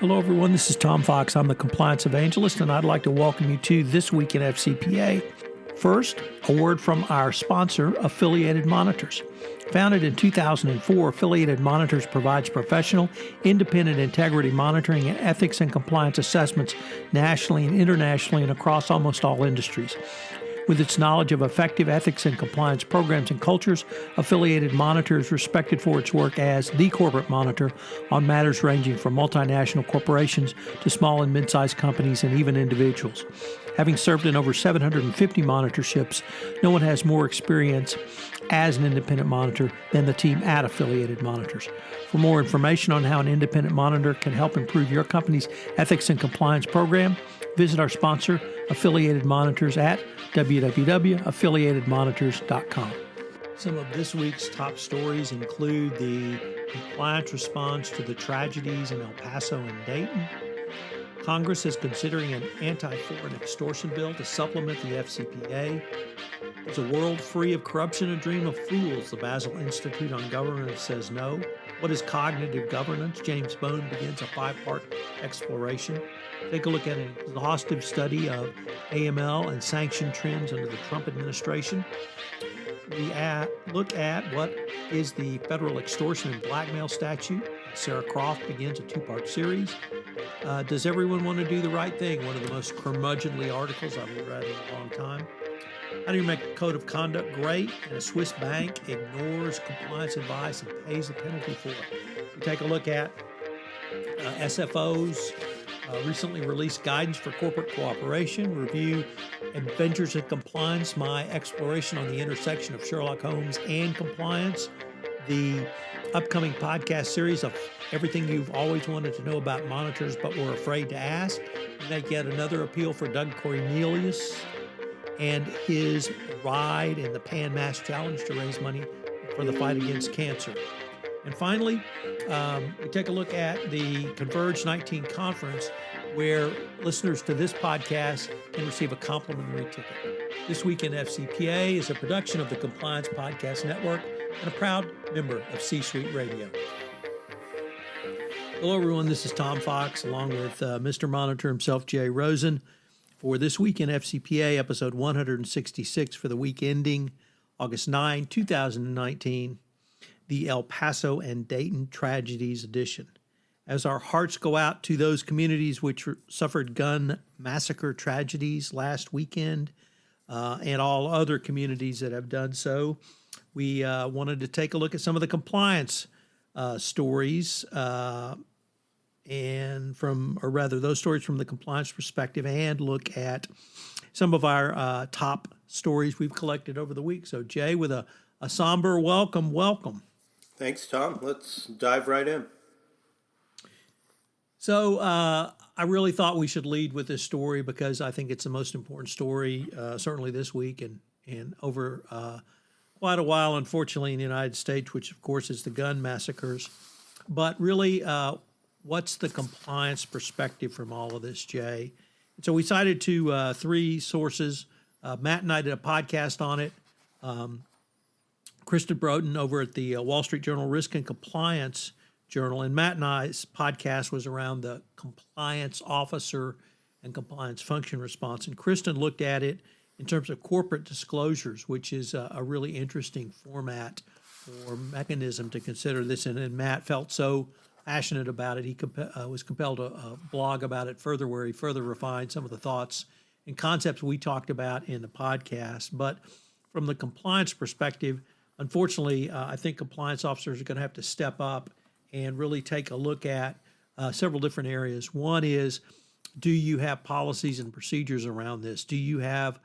Hello, everyone. This is Tom Fox. I'm the Compliance Evangelist, and I'd like to welcome you to This Week in FCPA. First, a word from our sponsor, Affiliated Monitors. Founded in 2004, Affiliated Monitors provides professional, independent integrity monitoring and ethics and compliance assessments nationally and internationally and across almost all industries. With its knowledge of effective ethics and compliance programs and cultures, Affiliated Monitor is respected for its work as the corporate monitor on matters ranging from multinational corporations to small and mid-sized companies and even individuals. Having served in over 750 monitorships, no one has more experience as an independent monitor than the team at Affiliated Monitors. For more information on how an independent monitor can help improve your company's ethics and compliance program, visit our sponsor, Affiliated Monitors, at www.affiliatedmonitors.com. Some of this week's top stories include the compliance response to the tragedies in El Paso and Dayton. Congress is considering an anti-foreign extortion bill to supplement the FCPA. Is a world free of corruption a dream of fools? The Basel Institute on Governance says no. What is cognitive governance? James Bone begins a 5-part exploration. Take a look at an exhaustive study of AML and sanction trends under the Trump administration. We look at what is the federal extortion and blackmail statute. Sarah Croft begins a 2-part series. Does everyone want to do the right thing? One of the most curmudgeonly articles I've read in a long time. How do you make a code of conduct great and a Swiss bank ignores compliance advice and pays a penalty for it? We take a look at SFO's recently released guidance for corporate cooperation, review Adventures in Compliance, my exploration on the intersection of Sherlock Holmes and compliance, the upcoming podcast series of everything you've always wanted to know about monitors but were afraid to ask. We make yet another appeal for Doug Cornelius and his ride in the Pan Mass Challenge to raise money for the fight against cancer. And finally, we take a look at the Converge 19 conference, where listeners to this podcast can receive a complimentary ticket. This Week in FCPA is a production of the Compliance Podcast Network and a proud member of C-Suite Radio. Hello, everyone. This is Tom Fox, along with Mr. Monitor himself, Jay Rosen, for This Week in FCPA, episode 166 for the week ending August 9, 2019, the El Paso and Dayton Tragedies edition. As our hearts go out to those communities which suffered gun massacre tragedies last weekend and all other communities that have done so, we wanted to take a look at some of the compliance stories those stories from the compliance perspective, and look at some of our top stories we've collected over the week. So, Jay, with a somber welcome. Thanks, Tom. Let's dive right in. So I really thought we should lead with this story because I think it's the most important story, certainly this week and over quite a while, unfortunately, in the United States, which, of course, is the gun massacres. But really, what's the compliance perspective from all of this, Jay? And so we cited to 3 sources. Matt and I did a podcast on it. Kristen Broughton over at the Wall Street Journal Risk and Compliance Journal, and Matt and I's podcast was around the compliance officer and compliance function response. And Kristen looked at it in terms of corporate disclosures, which is a really interesting format or mechanism to consider this. And Matt felt so passionate about it, he was compelled to blog about it further, where he further refined some of the thoughts and concepts we talked about in the podcast. But from the compliance perspective, unfortunately, I think compliance officers are going to have to step up and really take a look at several different areas. One is, do you have policies and procedures around this? Do you have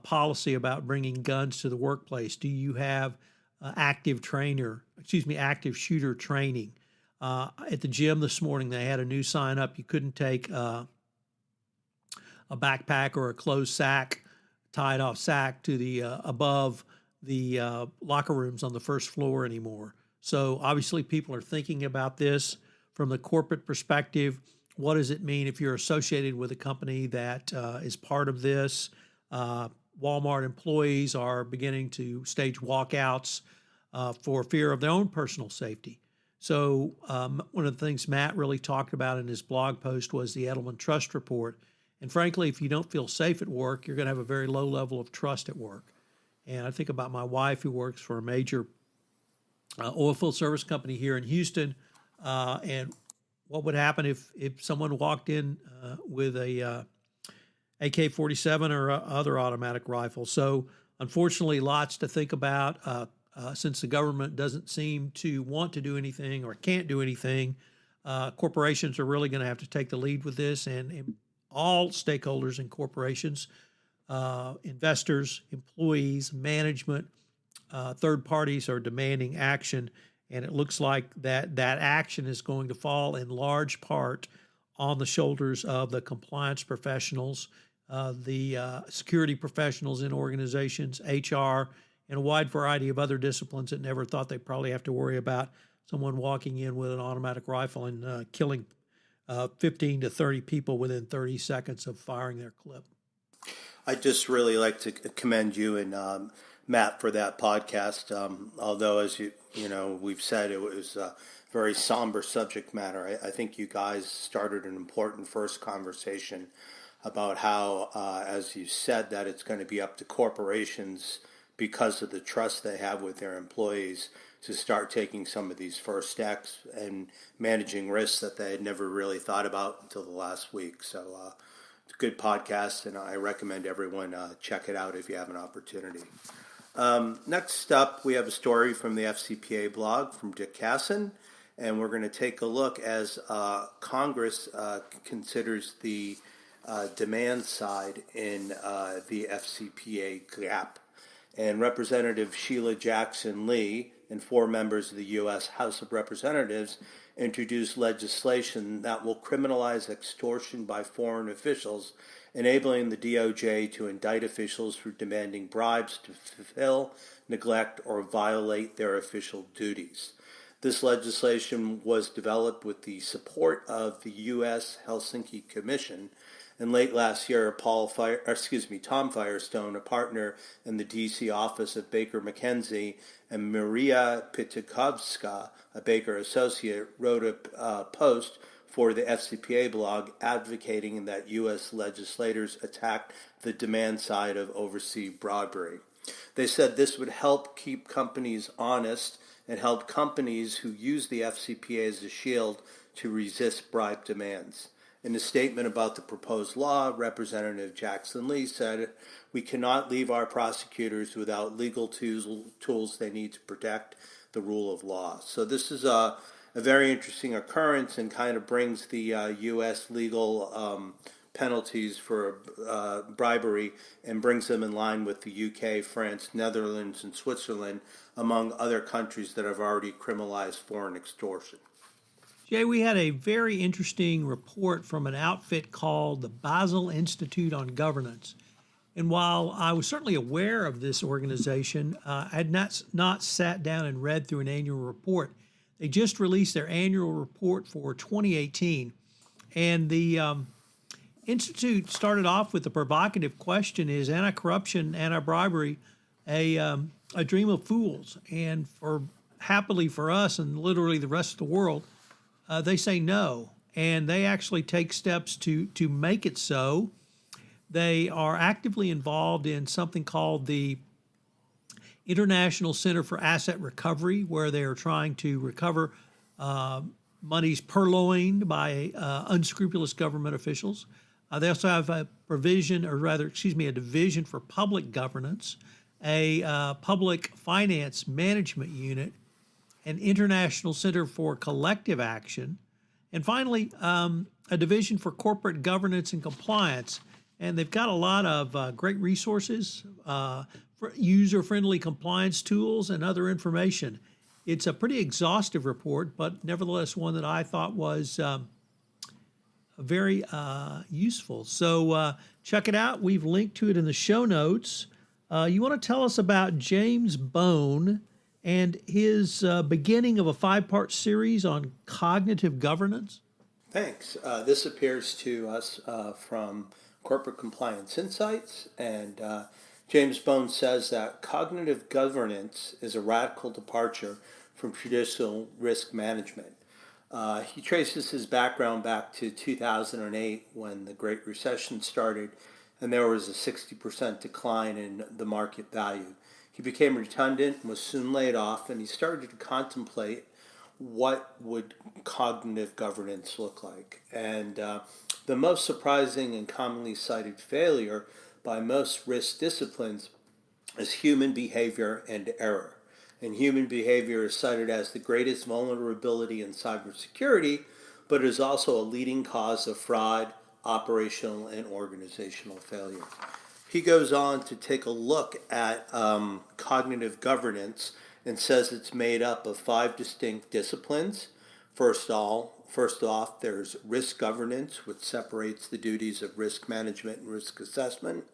policy about bringing guns to the workplace? Do you have active shooter training? At the gym this morning, they had a new sign up. You couldn't take a backpack or a closed sack, tied off sack to the above the locker rooms on the first floor anymore. So obviously people are thinking about this from the corporate perspective. What does it mean if you're associated with a company that is part of this? Walmart employees are beginning to stage walkouts for fear of their own personal safety. So one of the things Matt really talked about in his blog post was the Edelman Trust Report. And frankly, if you don't feel safe at work, you're going to have a very low level of trust at work. And I think about my wife, who works for a major oil field service company here in Houston, and what would happen if someone walked in with a AK-47 or other automatic rifle. So unfortunately, lots to think about. Since the government doesn't seem to want to do anything or can't do anything, corporations are really going to have to take the lead with this, and all stakeholders in corporations, investors, employees, management, third parties are demanding action, and it looks like that action is going to fall in large part on the shoulders of the compliance professionals, the security professionals in organizations, HR, and a wide variety of other disciplines that never thought they'd probably have to worry about someone walking in with an automatic rifle and killing 15 to 30 people within 30 seconds of firing their clip. I'd just really like to commend you and Matt for that podcast. Although, as we've said, it was a very somber subject matter. I think you guys started an important first conversation about how, as you said, that it's going to be up to corporations, because of the trust they have with their employees, to start taking some of these first steps and managing risks that they had never really thought about until the last week. So it's a good podcast, and I recommend everyone check it out if you have an opportunity. Next up, we have a story from the FCPA blog from Dick Casson, and we're going to take a look as Congress considers the demand side in the FCPA gap. And Representative Sheila Jackson Lee and 4 members of the U.S. House of Representatives introduced legislation that will criminalize extortion by foreign officials, enabling the DOJ to indict officials for demanding bribes to fulfill, neglect, or violate their official duties. This legislation was developed with the support of the U.S. Helsinki Commission. And late last year, Tom Firestone, a partner in the D.C. office of Baker McKenzie, and Maria Pitakovska, a Baker associate, wrote a post for the FCPA blog advocating that U.S. legislators attack the demand side of overseas bribery. They said this would help keep companies honest and help companies who use the FCPA as a shield to resist bribe demands. In a statement about the proposed law, Representative Jackson Lee said, "We cannot leave our prosecutors without legal tools they need to protect the rule of law." So this is a very interesting occurrence and kind of brings the U.S. legal penalties for bribery and brings them in line with the UK, France, Netherlands, and Switzerland, among other countries that have already criminalized foreign extortion. Jay, we had a very interesting report from an outfit called the Basel Institute on Governance. And while I was certainly aware of this organization, I had not sat down and read through an annual report. They just released their annual report for 2018. And the Institute started off with the provocative question, is anti-corruption, anti-bribery a dream of fools? And happily for us and literally the rest of the world, they say no, and they actually take steps to make it so. They are actively involved in something called the International Center for Asset Recovery, where they are trying to recover monies purloined by unscrupulous government officials. They also have a division for public governance, a public finance management unit, an International Center for Collective Action, and finally, a division for corporate governance and compliance. And they've got a lot of great resources, for user-friendly compliance tools and other information. It's a pretty exhaustive report, but nevertheless one that I thought was very useful. So check it out. We've linked to it in the show notes. You want to tell us about James Bone and his beginning of a 5-part series on cognitive governance? Thanks. This appears to us from Corporate Compliance Insights, and James Bone says that cognitive governance is a radical departure from traditional risk management. He traces his background back to 2008 when the Great Recession started and there was a 60% decline in the market value. He became redundant and was soon laid off, and he started to contemplate what would cognitive governance look like. And the most surprising and commonly cited failure by most risk disciplines is human behavior and error. And human behavior is cited as the greatest vulnerability in cybersecurity, but is also a leading cause of fraud, operational, and organizational failure. He goes on to take a look at cognitive governance and says it's made up of 5 distinct disciplines. First off, there's risk governance, which separates the duties of risk management and risk assessment.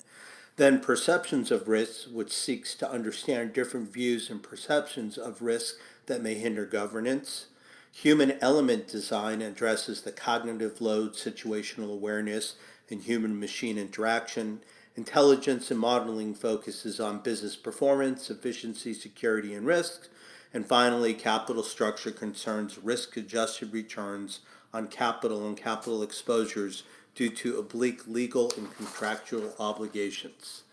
Then perceptions of risk, which seeks to understand different views and perceptions of risk that may hinder governance. Human element design addresses the cognitive load, situational awareness, and human-machine interaction. Intelligence and modeling focuses on business performance, efficiency, security, and risks. And finally, capital structure concerns risk-adjusted returns on capital and capital exposures due to oblique legal and contractual obligations.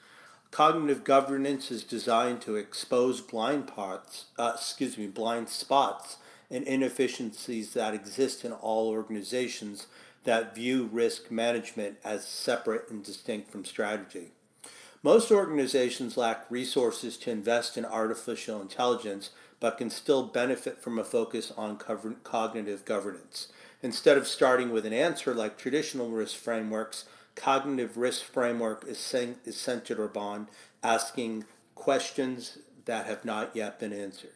Cognitive governance is designed to expose blind spots and inefficiencies that exist in all organizations that view risk management as separate and distinct from strategy. Most organizations lack resources to invest in artificial intelligence, but can still benefit from a focus on cognitive governance. Instead of starting with an answer like traditional risk frameworks, cognitive risk framework is centered upon asking questions that have not yet been answered.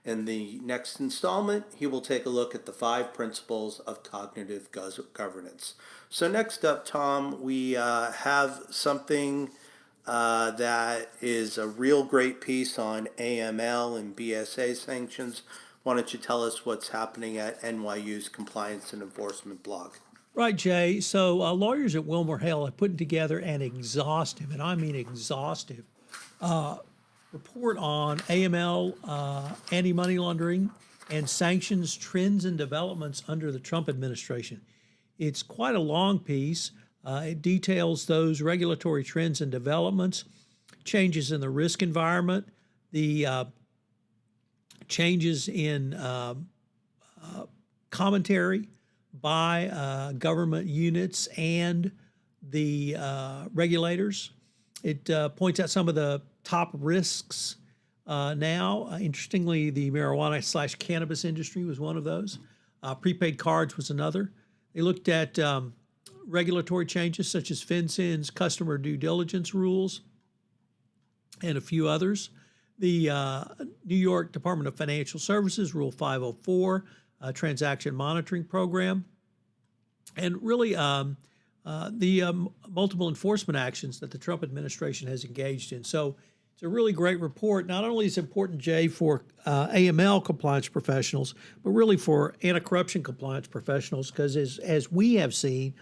In the next installment, he will take a look at the 5 principles of cognitive governance. So next up, Tom, we have something that is a real great piece on AML and BSA sanctions. Why don't you tell us what's happening at NYU's Compliance and Enforcement blog? Right, Jay. So lawyers at WilmerHale have put together an exhaustive, and I mean exhaustive, report on AML, anti-money laundering, and sanctions trends and developments under the Trump administration. It's quite a long piece. It details those regulatory trends and developments, changes in the risk environment, the changes in commentary by government units and the regulators. It points out some of the top risks now. Interestingly, the marijuana/cannabis industry was one of those. Prepaid cards was another. They looked at regulatory changes such as FinCEN's customer due diligence rules and a few others. The New York Department of Financial Services, Rule 504, transaction monitoring program, and really the multiple enforcement actions that the Trump administration has engaged in. So it's a really great report. Not only is it important, Jay, for AML compliance professionals, but really for anti-corruption compliance professionals, because as we have seen,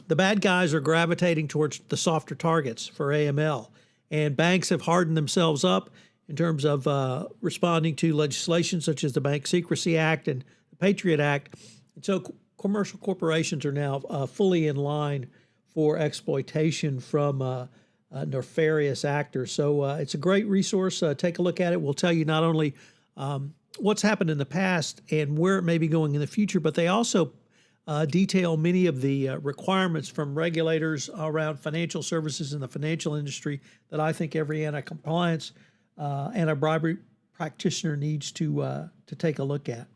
the bad guys are gravitating towards the softer targets for AML. And banks have hardened themselves up in terms of responding to legislation such as the Bank Secrecy Act and the Patriot Act. And so commercial corporations are now fully in line for exploitation from nefarious actors. So it's a great resource. Take a look at it. We'll tell you not only what's happened in the past and where it may be going in the future, but they also detail many of the requirements from regulators around financial services in the financial industry that I think every anti-compliance, anti-bribery practitioner needs to take a look at.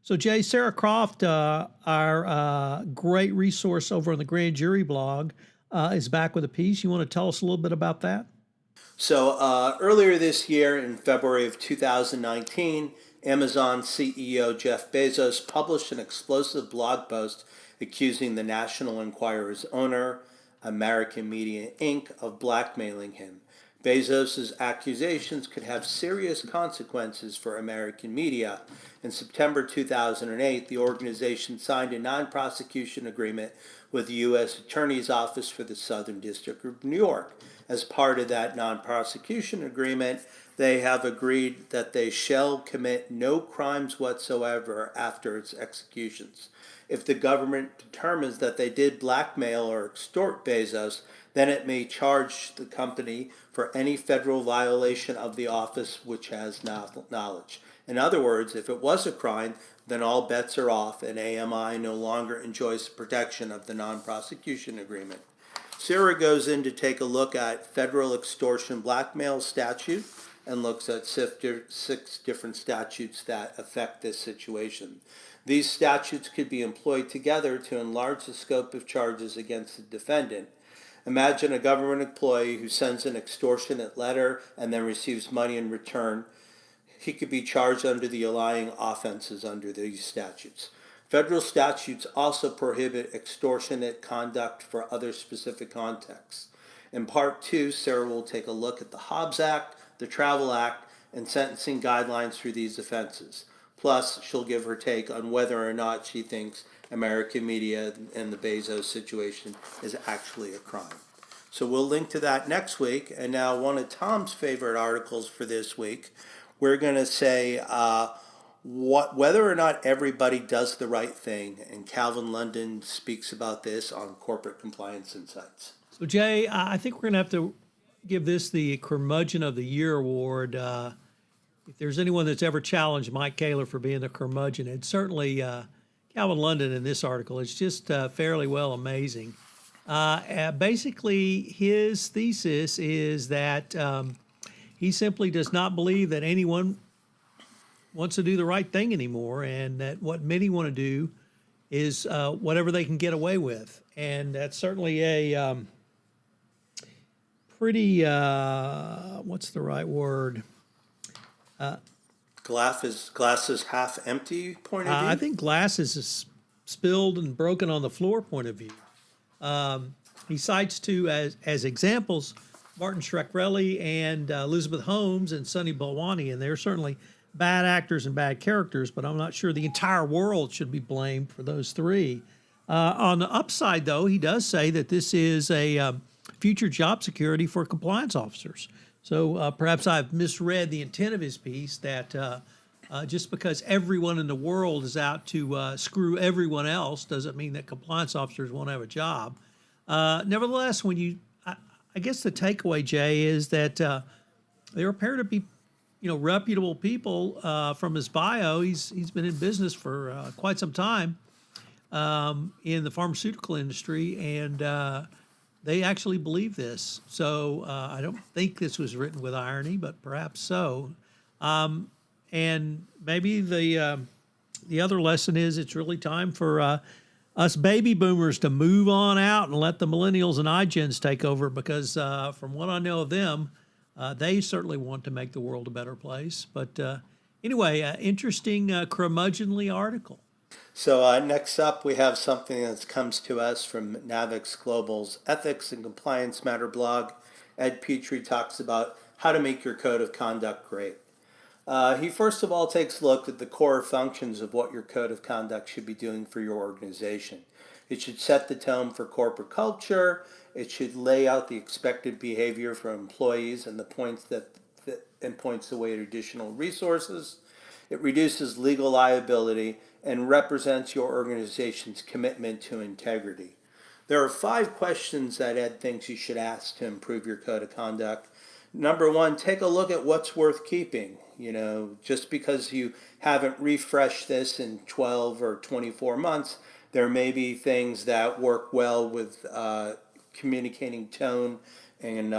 So, Jay, Sarah Croft, our great resource over on the Grand Jury blog, is back with a piece. You want to tell us a little bit about that? So earlier this year, in February of 2019, Amazon CEO Jeff Bezos published an explosive blog post accusing the National Enquirer's owner, American Media Inc., of blackmailing him. Bezos' accusations could have serious consequences for American media. In September 2008, the organization signed a non-prosecution agreement with the U.S. Attorney's Office for the Southern District of New York. As part of that non-prosecution agreement, they have agreed that they shall commit no crimes whatsoever after its executions. If the government determines that they did blackmail or extort Bezos, then it may charge the company for any federal violation of the office which has knowledge. In other words, if it was a crime, then all bets are off and AMI no longer enjoys the protection of the non-prosecution agreement. Sarah goes in to take a look at federal extortion blackmail statute and looks at 6 different statutes that affect this situation. These statutes could be employed together to enlarge the scope of charges against the defendant. Imagine a government employee who sends an extortionate letter and then receives money in return. He could be charged under the underlying offenses under these statutes. Federal statutes also prohibit extortionate conduct for other specific contexts. In Part 2, Sarah will take a look at the Hobbs Act, the Travel Act, and sentencing guidelines for these offenses. Plus, she'll give her take on whether or not she thinks American media and the Bezos situation is actually a crime. So we'll link to that next week. And now one of Tom's favorite articles for this week, we're going to say whether or not everybody does the right thing. And Calvin London speaks about this on Corporate Compliance Insights. So, Jay, I think we're going to have to give this the Curmudgeon of the Year award. If there's anyone that's ever challenged Mike Kaler for being a curmudgeon, it's certainly Calvin London in this article. It's just fairly well amazing. Basically, his thesis is that he simply does not believe that anyone wants to do the right thing anymore, and that what many want to do is whatever they can get away with. And that's certainly a pretty, what's the right word? Glass is half empty point of view? I think glass is spilled and broken on the floor point of view. He cites two as examples, Martin Shkreli and Elizabeth Holmes and Sonny Balwani, and they're certainly bad actors and bad characters, but I'm not sure the entire world should be blamed for those three. On the upside, though, he does say that this is a future job security for compliance officers. So perhaps I've misread the intent of his piece, that just because everyone in the world is out to screw everyone else doesn't mean that compliance officers won't have a job. Nevertheless, I guess the takeaway, Jay, is that there appear to be, reputable people. From his bio, he's been in business for quite some time in the pharmaceutical industry, and they actually believe this. So I don't think this was written with irony, but perhaps so. And maybe the other lesson is it's really time for us baby boomers to move on out and let the millennials and iGens take over, because from what I know of them, they certainly want to make the world a better place. But anyway, interesting curmudgeonly article. So next up, we have something that comes to us from Navix Global's Ethics and Compliance Matter blog. Ed Petrie talks about how to make your code of conduct great. He first of all takes a look at the core functions of what your code of conduct should be doing for your organization. It should set the tone for corporate culture. It should lay out the expected behavior for employees and the points points the way to additional resources. It reduces legal liability and represents your organization's commitment to integrity. There are 5 questions that Ed thinks you should ask to improve your code of conduct. Number 1, take a look at what's worth keeping. Just because you haven't refreshed this in 12 or 24 months, there may be things that work well with communicating tone and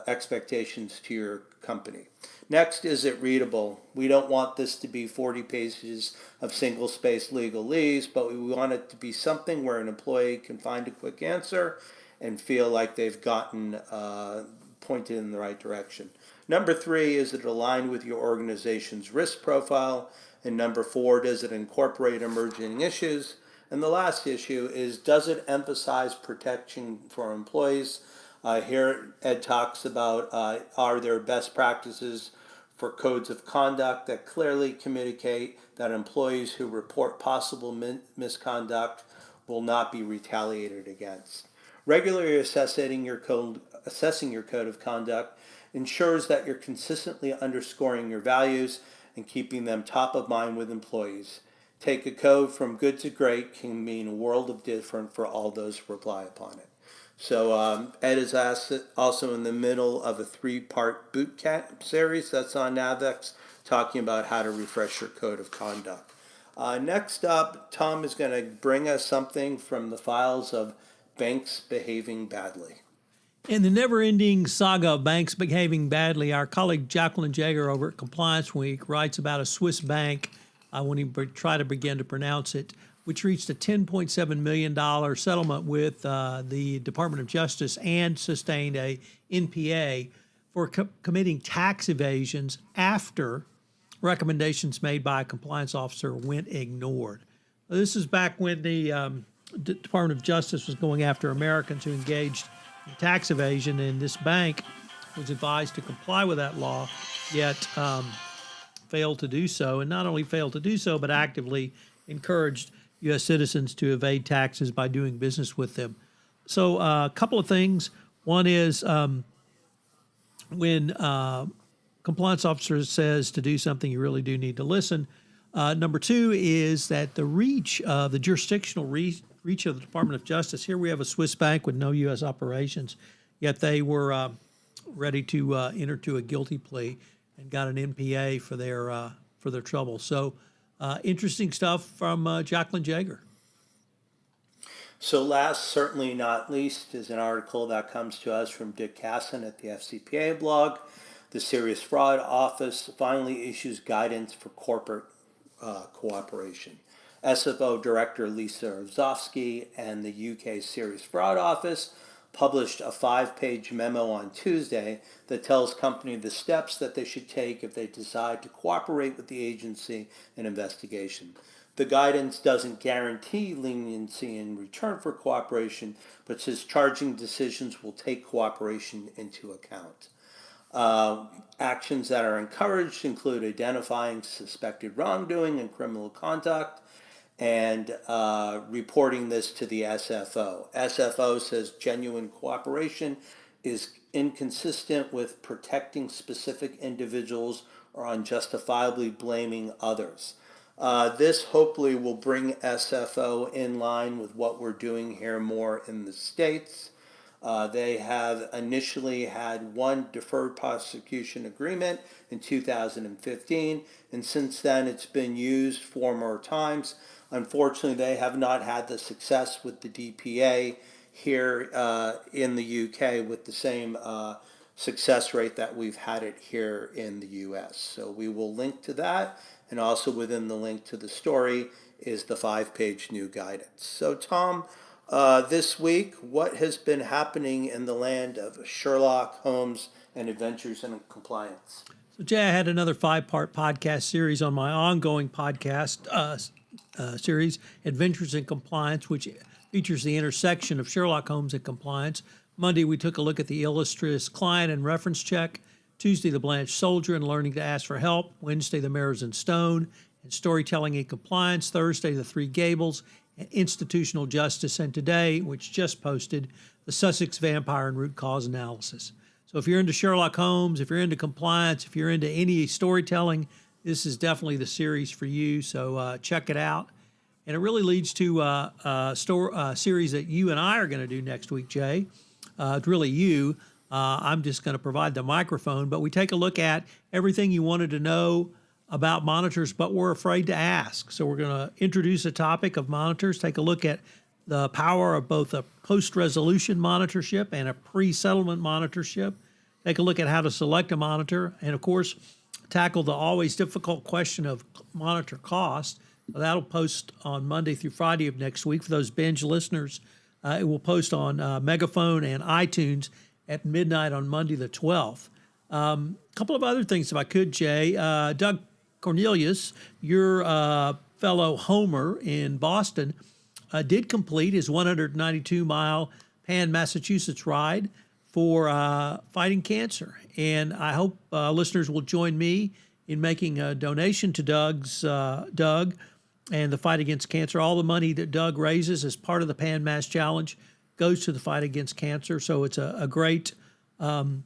expectations to your company. Next, is it readable? We don't want this to be 40 pages of single-space legalese, but we want it to be something where an employee can find a quick answer and feel like they've gotten pointed in the right direction. Number 3, is it aligned with your organization's risk profile? And number 4, does it incorporate emerging issues? And the last issue is, does it emphasize protection for employees? Here Ed talks about, are there best practices for codes of conduct that clearly communicate that employees who report possible misconduct will not be retaliated against. Regularly assessing your code of conduct ensures that you're consistently underscoring your values and keeping them top of mind with employees. Take a code from good to great can mean a world of difference for all those who rely upon it. So Ed is also in the middle of a 3-part boot camp series that's on Navex, talking about how to refresh your code of conduct. Next up, Tom is going to bring us something from the files of banks behaving badly. In the never-ending saga of banks behaving badly, our colleague Jacqueline Jaeger over at Compliance Week writes about a Swiss bank, when he tried to begin to pronounce it, which reached a $10.7 million settlement with the Department of Justice and sustained a NPA for committing tax evasions after recommendations made by a compliance officer went ignored. This is back when the Department of Justice was going after Americans who engaged in tax evasion, and this bank was advised to comply with that law, yet failed to do so, and not only failed to do so, but actively encouraged U.S. citizens to evade taxes by doing business with them. So a couple of things. One is when compliance officer says to do something, you really do need to listen. Number two is that the reach, the jurisdictional reach of the Department of Justice. Here we have a Swiss bank with no U.S. operations, yet they were ready to enter to a guilty plea and got an NPA for their trouble. So interesting stuff from Jacqueline Jaeger. So last, certainly not least, is an article that comes to us from Dick Casson at the FCPA Blog. The Serious Fraud Office finally issues guidance for corporate cooperation. SFO Director Lisa Ozofsky and the UK Serious Fraud Office published a 5-page memo on Tuesday that tells companies the steps that they should take if they decide to cooperate with the agency in investigation. The guidance doesn't guarantee leniency in return for cooperation, but says charging decisions will take cooperation into account. Actions that are encouraged include identifying suspected wrongdoing and criminal conduct, and reporting this to the SFO. SFO says genuine cooperation is inconsistent with protecting specific individuals or unjustifiably blaming others. This hopefully will bring SFO in line with what we're doing here more in the States. They have initially had one deferred prosecution agreement in 2015, and since then it's been used 4 more times. Unfortunately, they have not had the success with the DPA here in the UK with the same success rate that we've had it here in the US. So we will link to that, and also within the link to the story is the 5-page new guidance. So Tom, this week, what has been happening in the land of Sherlock Holmes and Adventures in Compliance? So Jay, I had another 5-part podcast series on my ongoing podcast series, Adventures in Compliance, which features the intersection of Sherlock Holmes and compliance. Monday, we took a look at the illustrious client and reference check. Tuesday, the Blanche Soldier and learning to ask for help. Wednesday, the Mirrors and Stone and storytelling in compliance. Thursday, the Three Gables and institutional justice. And today, which just posted, the Sussex Vampire and root cause analysis. So if you're into Sherlock Holmes, if you're into compliance, if you're into any storytelling, this is definitely the series for you. So check it out. And it really leads to a series that you and I are going to do next week, Jay. It's really you. I'm just going to provide the microphone. But we take a look at everything you wanted to know about monitors, but we're afraid to ask. So we're going to introduce a topic of monitors, take a look at the power of both a post-resolution monitorship and a pre-settlement monitorship, take a look at how to select a monitor, and of course, tackle the always difficult question of monitor cost. That'll post on Monday through Friday of next week. For those binge listeners, it will post on Megaphone and iTunes at midnight on Monday the 12th. A couple of other things, if I could, Jay. Doug Cornelius, your fellow Homer in Boston, did complete his 192-mile Pan, Massachusetts ride for fighting cancer. And I hope listeners will join me in making a donation to Doug and the fight against cancer. All the money that Doug raises as part of the Pan Mass Challenge goes to the fight against cancer. So it's a great and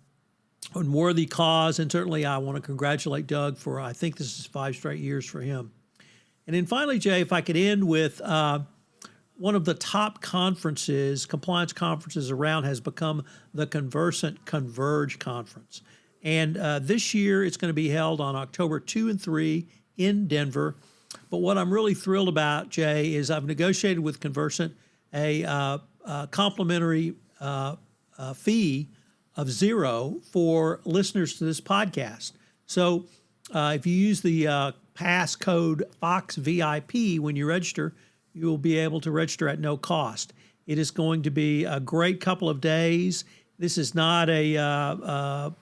worthy cause. And certainly I want to congratulate Doug for, I think this is 5 straight years for him. And then finally, Jay, if I could end with one of the top conferences, compliance conferences around, has become the Conversant Converge Conference. And this year it's going to be held on October 2 and 3 in Denver. But what I'm really thrilled about, Jay, is I've negotiated with Conversant a complimentary fee of $0 for listeners to this podcast. So if you use the pass code FOXVIP when you register, you will be able to register at no cost. It is going to be a great couple of days. This is not a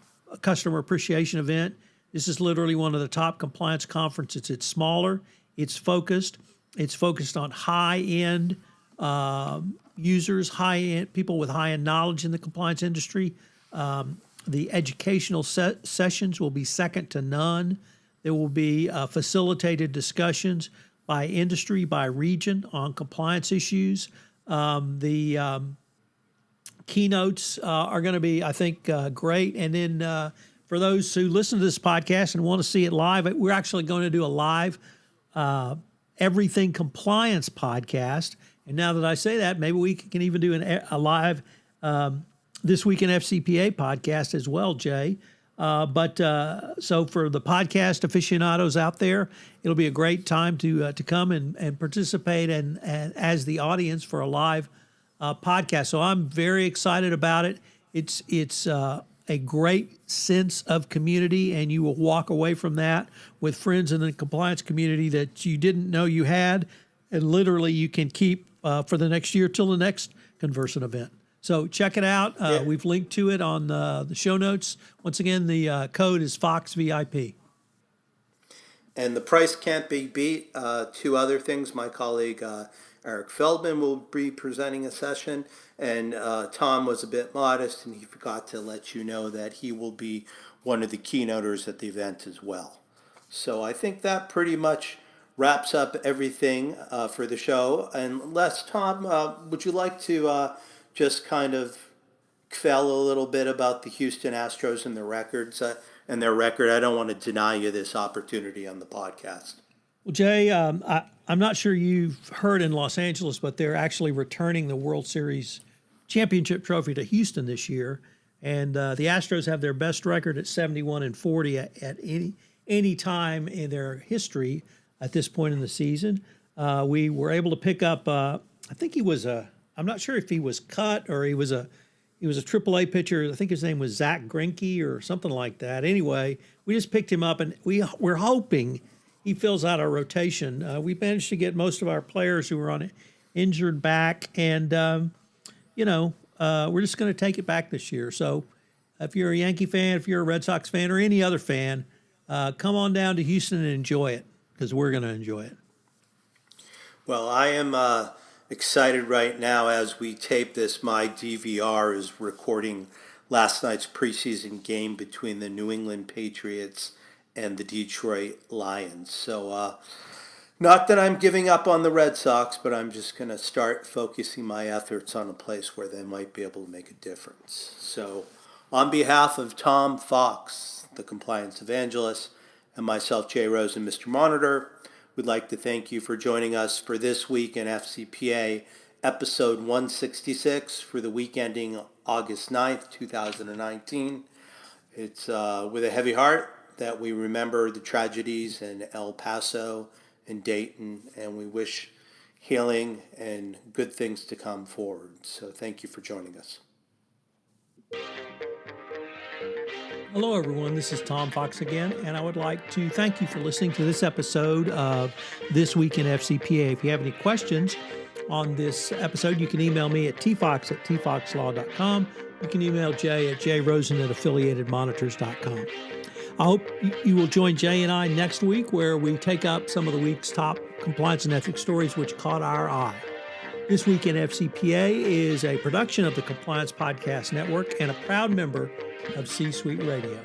customer appreciation event. This is literally one of the top compliance conferences. It's smaller. It's focused. It's focused on high-end users, high-end people with high-end knowledge in the compliance industry. The educational sessions will be second to none. There will be facilitated discussions by industry, by region on compliance issues. The keynotes are going to be, I think, great. And then for those who listen to this podcast and want to see it live, we're actually going to do a live Everything Compliance podcast. And now that I say that, maybe we can even do a live This Week in FCPA podcast as well, Jay. So for the podcast aficionados out there, it'll be a great time to come and participate and as the audience for a live podcast. So I'm very excited about it. It's a great sense of community, and you will walk away from that with friends in the compliance community that you didn't know you had, and literally you can keep for the next year till the next Conversant event. So check it out. We've linked to it on the show notes. Once again, the code is FOXVIP. And the price can't be beat. 2 other things. My colleague Eric Feldman will be presenting a session, and Tom was a bit modest, and he forgot to let you know that he will be one of the keynoters at the event as well. So I think that pretty much wraps up everything for the show. Unless, Tom, would you like to just kind of quell a little bit about the Houston Astros and their records and their record? I don't want to deny you this opportunity on the podcast. Well, Jay, I'm not sure you've heard in Los Angeles, but they're actually returning the World Series championship trophy to Houston this year. And the Astros have their best record at 71-40 at any time in their history at this point in the season. We were able to pick up, I think I'm not sure if he was cut or he was a AAA pitcher. I think his name was Zach Greinke or something like that. Anyway, we just picked him up, and we're hoping he fills out our rotation. We managed to get most of our players who were on injured back, and we're just going to take it back this year. So if you're a Yankee fan, if you're a Red Sox fan, or any other fan, come on down to Houston and enjoy it, because we're going to enjoy it. Well, I am excited right now as we tape this. My DVR is recording last night's preseason game between the New England Patriots and the Detroit Lions. So not that I'm giving up on the Red Sox, but I'm just going to start focusing my efforts on a place where they might be able to make a difference. So on behalf of Tom Fox, the compliance evangelist, and myself, Jay Rosen, Mr. Monitor, we'd like to thank you for joining us for This Week in FCPA, episode 166 for the week ending August 9th, 2019. It's with a heavy heart that we remember the tragedies in El Paso and Dayton, and we wish healing and good things to come forward. So thank you for joining us. Hello, everyone. This is Tom Fox again, and I would like to thank you for listening to this episode of This Week in FCPA. If you have any questions on this episode, you can email me at tfox@tfoxlaw.com. You can email Jay at jrosen@affiliatedmonitors.com. I hope you will join Jay and I next week, where we take up some of the week's top compliance and ethics stories which caught our eye. This Week in FCPA is a production of the Compliance Podcast Network and a proud member of C-Suite Radio.